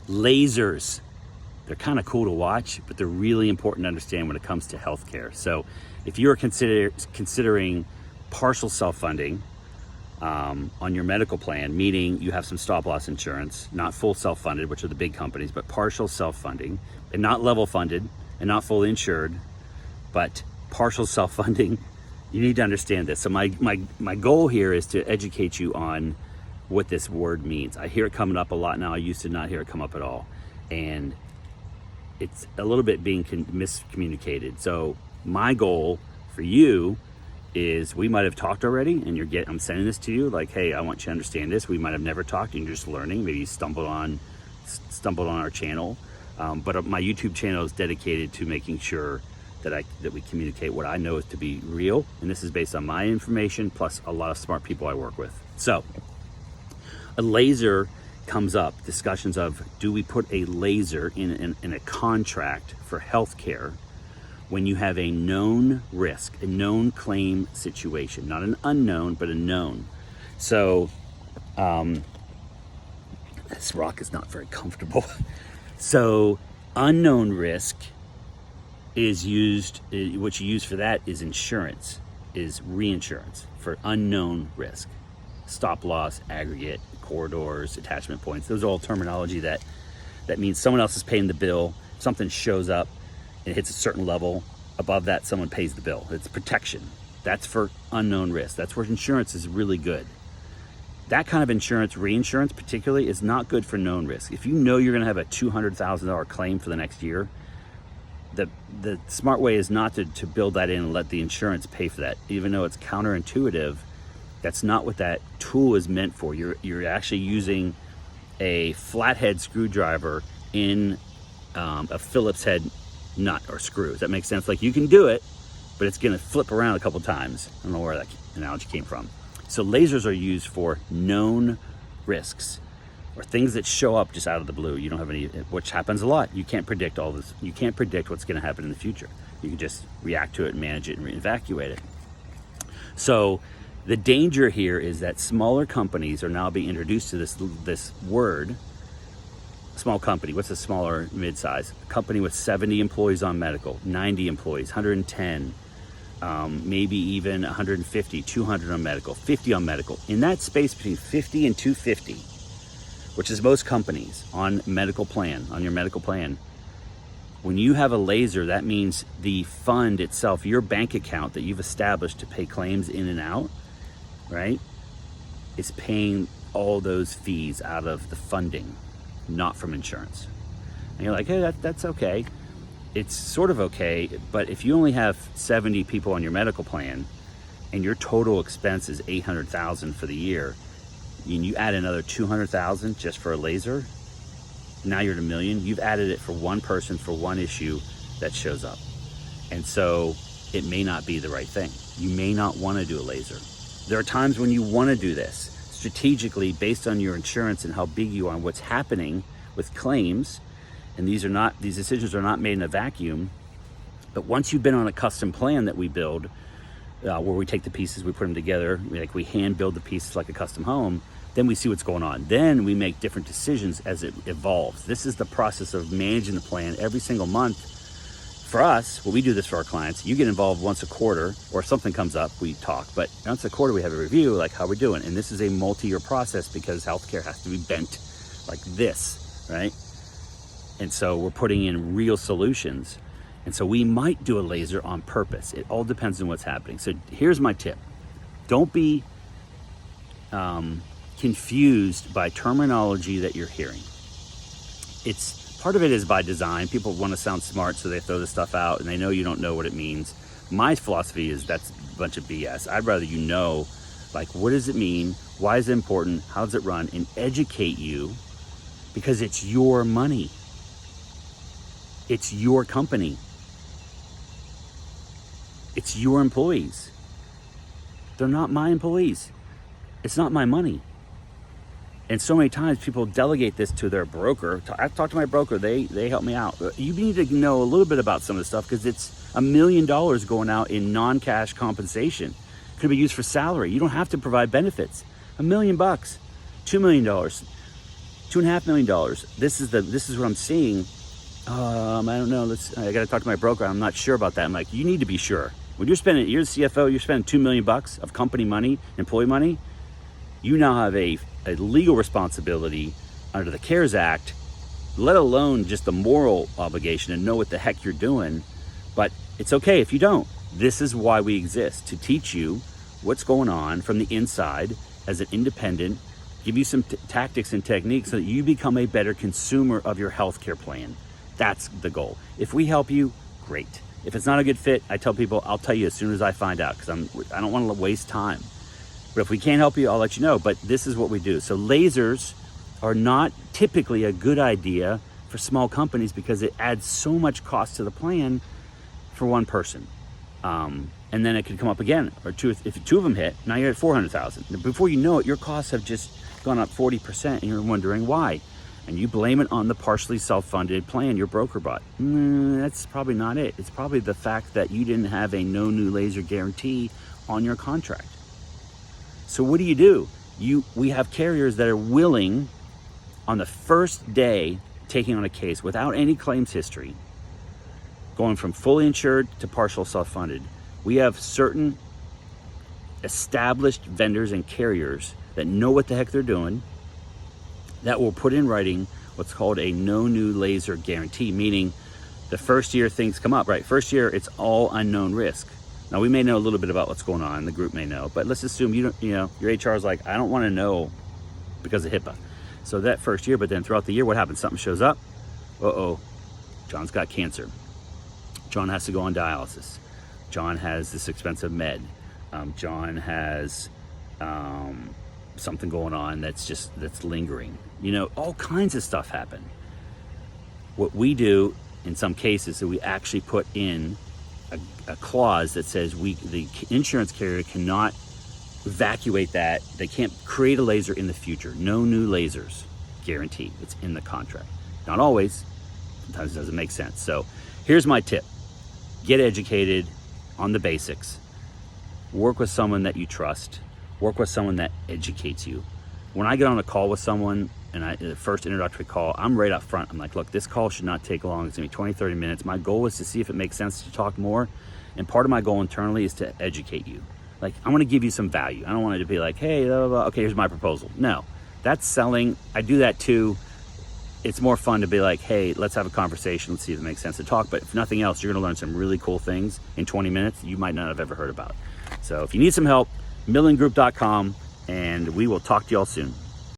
Lasers. They're kind of cool to watch, but they're really important to understand when it comes to healthcare. So if you're considering partial self-funding on your medical plan, meaning you have some stop-loss insurance, not full self-funded, which are the big companies, but partial self-funding, and not level funded and not fully insured, but partial self-funding, you need to understand this. So my goal here is to educate you on what this word means. I hear it coming up a lot now. I used to not hear it come up at all. And it's a little bit being miscommunicated. So my goal for you is, we might have talked already and I'm sending this to you like, hey, I want you to understand this. We might have never talked and you're just learning. Maybe you stumbled on our channel. But my YouTube channel is dedicated to making sure that we communicate what I know is to be real. And this is based on my information plus a lot of smart people I work with. So a laser comes up, discussions of, do we put a laser in a contract for healthcare when you have a known risk, a known claim situation, not an unknown, but a known. So this rock is not very comfortable. So unknown risk is used, what you use for that is insurance, is reinsurance for unknown risk. Stop loss, aggregate, corridors, attachment points. Those are all terminology that means someone else is paying the bill. If something shows up and it hits a certain level, above that someone pays the bill. It's protection. That's for unknown risk. That's where insurance is really good. That kind of insurance, reinsurance particularly, is not good for known risk. If you know you're gonna have a $200,000 claim for the next year, the smart way is not to build that in and let the insurance pay for that. Even though it's counterintuitive, that's not what that tool is meant for. You're actually using a flathead screwdriver in a Phillips head nut or screw. Does that make sense? Like, you can do it, but it's gonna flip around a couple times. I don't know where that analogy came from. So lasers are used for known risks or things that show up just out of the blue. You don't have any, which happens a lot. You can't predict all this. You can't predict what's gonna happen in the future. You can just react to it and manage it and evacuate it. So the danger here is that smaller companies are now being introduced to this word. Small company, what's a smaller mid-size? A company with 70 employees on medical, 90 employees, 110, maybe even 150, 200 on medical, 50 on medical. In that space between 50 and 250, which is most companies on medical plan, on your medical plan, when you have a laser, that means the fund itself, your bank account that you've established to pay claims in and out, right, is paying all those fees out of the funding, not from insurance. And you're like, hey, that's okay. It's sort of okay, but if you only have 70 people on your medical plan and your total expense is $800,000 for the year, and you add another $200,000 just for a laser, now you're at $1 million. You've added it for one person for one issue that shows up. And so it may not be the right thing. You may not want to do a laser. There are times when you want to do this strategically based on your insurance and how big you are and what's happening with claims. And these decisions are not made in a vacuum. But once you've been on a custom plan that we build, where we take the pieces, we put them together, like we hand build the pieces like a custom home, then we see what's going on. Then we make different decisions as it evolves. This is the process of managing the plan every single month. For us, when we do this for our clients, you get involved once a quarter, or if something comes up, we talk. But once a quarter, we have a review, like how we're doing. And this is a multi-year process because healthcare has to be bent like this, right? And so we're putting in real solutions. And so we might do a laser on purpose. It all depends on what's happening. So here's my tip. Don't be confused by terminology that you're hearing. Part of it is by design. People want to sound smart, so they throw this stuff out and they know you don't know what it means. My philosophy is that's a bunch of BS. I'd rather you know, like, what does it mean? Why is it important? How does it run? And educate you, because it's your money. It's your company. It's your employees. They're not my employees. It's not my money. And so many times people delegate this to their broker. I've talked to my broker, they help me out. You need to know a little bit about some of this stuff because it's $1 million going out in non-cash compensation. It could be used for salary. You don't have to provide benefits. $1 million, $2 million, $2 $2.5 million. This is what I'm seeing. I don't know. I got to talk to my broker. I'm not sure about that. I'm like, you need to be sure. When you're the CFO, you're spending $2 million of company money, employee money. You now have a legal responsibility under the CARES Act, let alone just the moral obligation to know what the heck you're doing. But it's okay if you don't. This is why we exist, to teach you what's going on from the inside as an independent, give you some tactics and techniques so that you become a better consumer of your healthcare plan. That's the goal. If we help you, great. If it's not a good fit, I tell people, I'll tell you as soon as I find out, because I don't want to waste time. But if we can't help you, I'll let you know. But this is what we do. So lasers are not typically a good idea for small companies because it adds so much cost to the plan for one person. And then it could come up again, or if two of them hit, now you're at $400,000. Before you know it, your costs have just gone up 40%, and you're wondering why. And you blame it on the partially self-funded plan your broker bought. That's probably not it. It's probably the fact that you didn't have a no new laser guarantee on your contract. So what do? We have carriers that are willing, on the first day, taking on a case without any claims history, going from fully insured to partial self-funded. We have certain established vendors and carriers that know what the heck they're doing, that will put in writing what's called a no new laser guarantee, meaning the first year things come up, right? First year, it's all unknown risk. Now, we may know a little bit about what's going on, the group may know, but let's assume your HR is like, I don't want to know because of HIPAA. So that first year, but then throughout the year, what happens? Something shows up. John's got cancer. John has to go on dialysis. John has this expensive med. John has something going on that's lingering. All kinds of stuff happen. What we do in some cases is we actually put in a clause that says the insurance carrier cannot evacuate that. They can't create a laser in the future. No new lasers guaranteed. It's in the contract. Not always. Sometimes it doesn't make sense. So here's my tip. Get educated on the basics. Work with someone that you trust. Work with someone that educates you. When I get on a call with someone, and the first introductory call, I'm right up front. I'm like, look, this call should not take long. It's gonna be 20, 30 minutes. My goal is to see if it makes sense to talk more. And part of my goal internally is to educate you. Like, I wanna give you some value. I don't want it to be like, hey, blah, blah, blah. Okay, here's my proposal. No, that's selling. I do that too. It's more fun to be like, hey, let's have a conversation. Let's see if it makes sense to talk. But if nothing else, you're gonna learn some really cool things in 20 minutes you might not have ever heard about. So if you need some help, millingroup.com, and we will talk to y'all soon.